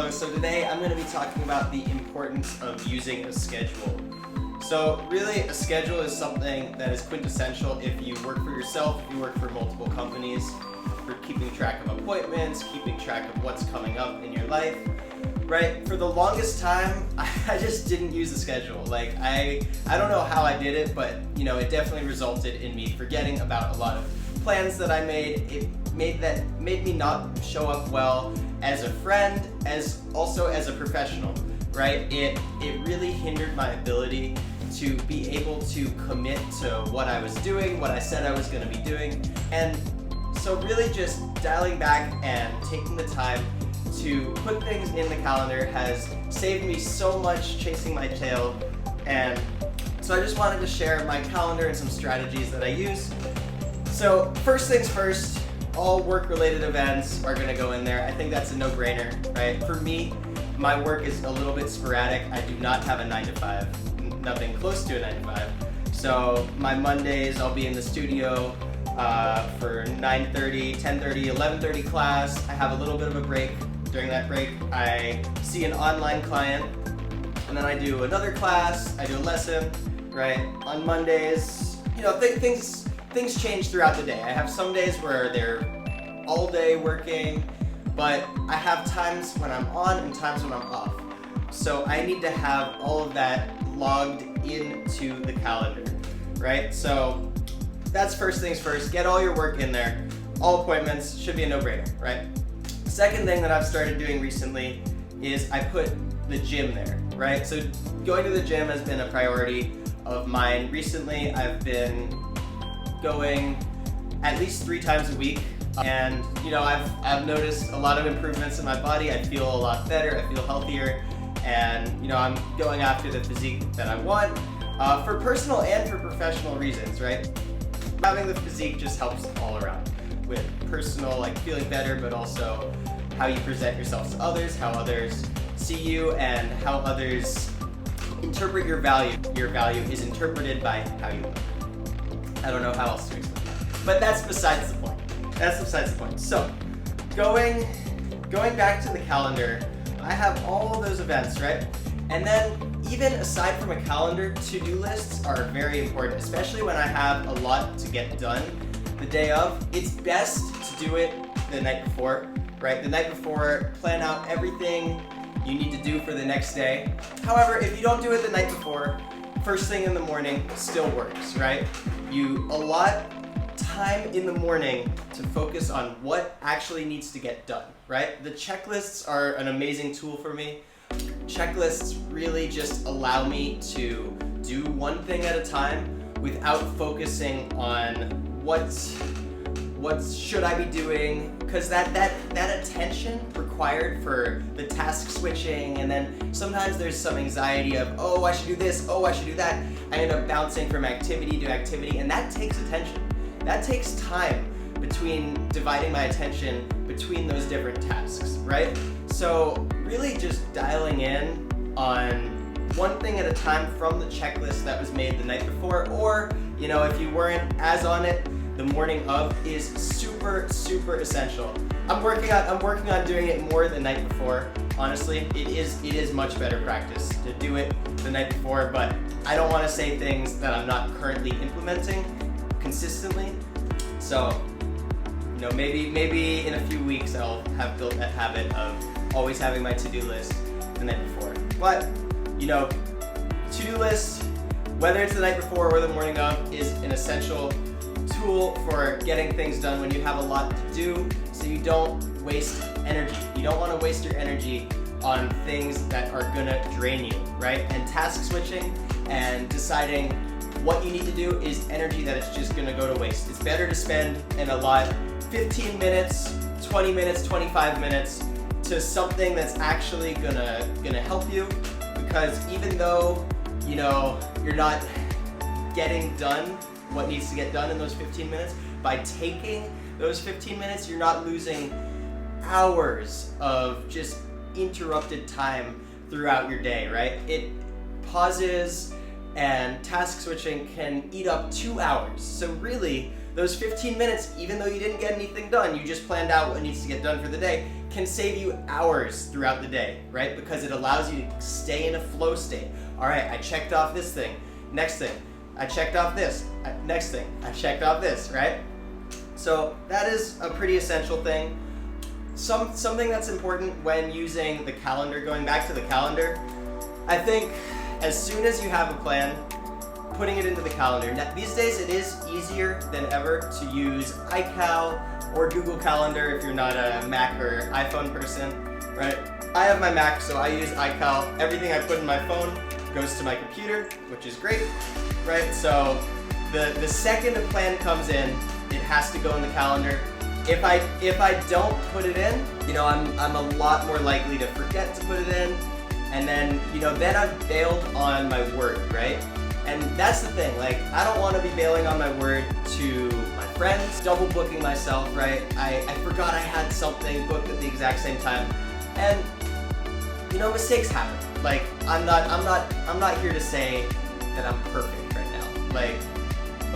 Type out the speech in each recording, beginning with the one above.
Hello, so today I'm going to be talking about the importance of using a schedule. So really, a schedule is something that is quintessential if you work for yourself, if you work for multiple companies, for keeping track of appointments, keeping track of what's coming up in your life, right? For the longest time, I just didn't use a schedule. Like, I don't know how I did it, but it definitely resulted in me forgetting about a lot of plans that I made. It made me not show up well as a friend, as also as a professional, right? It really hindered my ability to be able to commit to what I was doing, what I said I was going to be doing. And so really just dialing back and taking the time to put things in the calendar has saved me so much chasing my tail. And so I just wanted to share my calendar and some strategies that I use. So first things first, all work-related events are going to go in there. I think that's a no-brainer, right? For me, my work is a little bit sporadic. I do not have a 9-to-5, nothing close to a 9-to-5. So my Mondays, I'll be in the studio for 9:30, 10:30, 11:30 class. I have a little bit of a break. During that break, I see an online client, and then I do another class, I do a lesson, right? On Mondays, things change throughout the day. I have some days where they're all day working, but I have times when I'm on and times when I'm off. So I need to have all of that logged into the calendar, right? So that's first things first. Get all your work in there. All appointments should be a no-brainer, right? Second thing that I've started doing recently is I put the gym there, right? So going to the gym has been a priority of mine. Recently, I've been going at least 3 times a week, and I've noticed a lot of improvements in my body. I feel a lot better, I feel healthier, and I'm going after the physique that I want for personal and for professional reasons, right? Having the physique just helps all around with personal, like feeling better, but also how you present yourself to others, how others see you, and how others interpret your value. Your value is interpreted by how you look. I don't know how else to explain that, but that's besides the point. That's besides the point. So, going back to the calendar, I have all those events, right? And then, even aside from a calendar, to-do lists are very important, especially when I have a lot to get done the day of. It's best to do it the night before, right? The night before, plan out everything you need to do for the next day. However, if you don't do it the night before, first thing in the morning still works, right? You allot time in the morning to focus on what actually needs to get done, right? The checklists are an amazing tool for me. Checklists really just allow me to do one thing at a time without focusing on what should I be doing, because that attention required for the task switching, and then sometimes there's some anxiety of, oh, I should do this, oh, I should do that. I end up bouncing from activity to activity, and that takes attention. That takes time between dividing my attention between those different tasks, right? So really just dialing in on one thing at a time from the checklist that was made the night before, or if you weren't as on it, the morning of is super, super essential. I'm working on doing it more the night before. Honestly, it is much better practice to do it the night before, but I don't want to say things that I'm not currently implementing consistently. So, maybe in a few weeks I'll have built that habit of always having my to-do list the night before. But, to-do list, whether it's the night before or the morning of, is an essential tool for getting things done when you have a lot to do, so you don't waste energy. You don't want to waste your energy on things that are gonna drain you, right? And task switching and deciding what you need to do is energy that is just gonna go to waste. It's better to spend and allot 15 minutes, 20 minutes, 25 minutes to something that's actually gonna help you, because even though you're not getting done what needs to get done in those 15 minutes, by taking those 15 minutes, you're not losing hours of just interrupted time throughout your day, right? It pauses, and task switching can eat up 2 hours. So really, those 15 minutes, even though you didn't get anything done, you just planned out what needs to get done for the day, can save you hours throughout the day, right? Because it allows you to stay in a flow state. All right, I checked off this thing. Next thing, I checked off this. Next thing, I checked off this, right? So that is a pretty essential thing. Something that's important when using the calendar, going back to the calendar, I think as soon as you have a plan, putting it into the calendar. Now, these days it is easier than ever to use iCal or Google Calendar if you're not a Mac or iPhone person, right? I have my Mac, so I use iCal. Everything I put in my phone goes to my computer, which is great, right? So the second a plan comes in, it has to go in the calendar. If I don't put it in, I'm a lot more likely to forget to put it in, and then then I've bailed on my word, right? And that's the thing, like, I don't want to be bailing on my word to my friends, double booking myself, right? I forgot I had something booked at the exact same time, and mistakes happen. Like, I'm not here to say that I'm perfect right now. Like,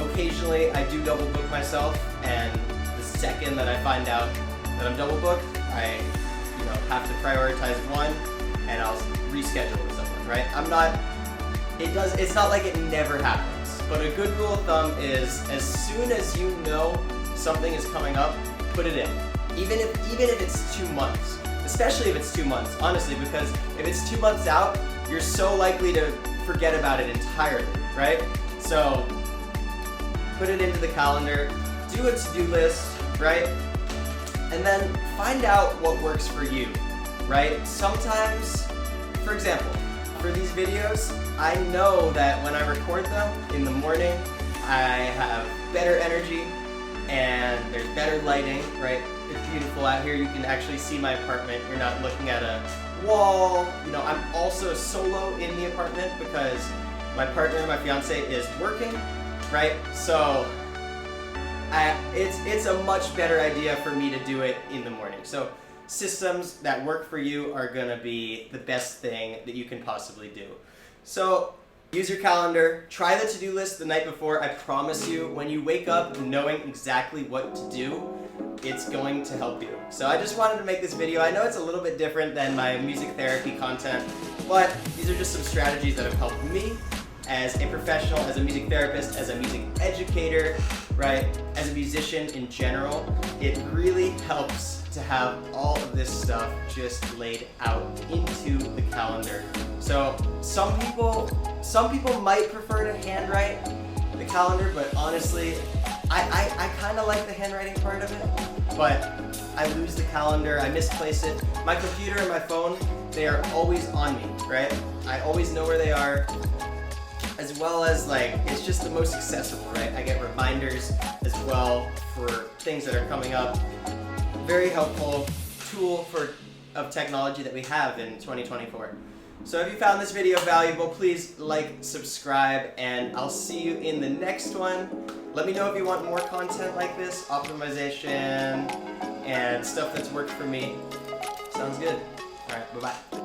occasionally I do double book myself, and the second that I find out that I'm double booked, I have to prioritize one, and I'll reschedule with someone, right? It's not like it never happens, but a good rule of thumb is as soon as you know something is coming up, put it in. Even if it's 2 months, especially if it's 2 months, honestly, because if it's 2 months out, you're so likely to forget about it entirely, right? So put it into the calendar, do a to-do list, right? And then find out what works for you, right? Sometimes, for example, for these videos, I know that when I record them in the morning, I have better energy and there's better lighting, right? It's beautiful out here. You can actually see my apartment. You're not looking at a wall. I'm also solo in the apartment because my partner, my fiance, is working, right? So it's a much better idea for me to do it in the morning. So systems that work for you are gonna be the best thing that you can possibly do. So use your calendar, try the to-do list the night before. I promise you, when you wake up knowing exactly what to do, it's going to help you. So I just wanted to make this video. I know it's a little bit different than my music therapy content, but these are just some strategies that have helped me as a professional, as a music therapist, as a music educator, right? As a musician in general. It really helps to have all of this stuff just laid out into the calendar. So some people might prefer to handwrite the calendar, but honestly, I kind of like the handwriting part of it, but I lose the calendar, I misplace it. My computer and my phone, they are always on me, right? I always know where they are, as well as, like, it's just the most accessible, right? I get reminders as well for things that are coming up. Very helpful tool of technology that we have in 2024. So if you found this video valuable, please like, subscribe, and I'll see you in the next one. Let me know if you want more content like this, optimization, and stuff that's worked for me. Sounds good. All right, bye-bye.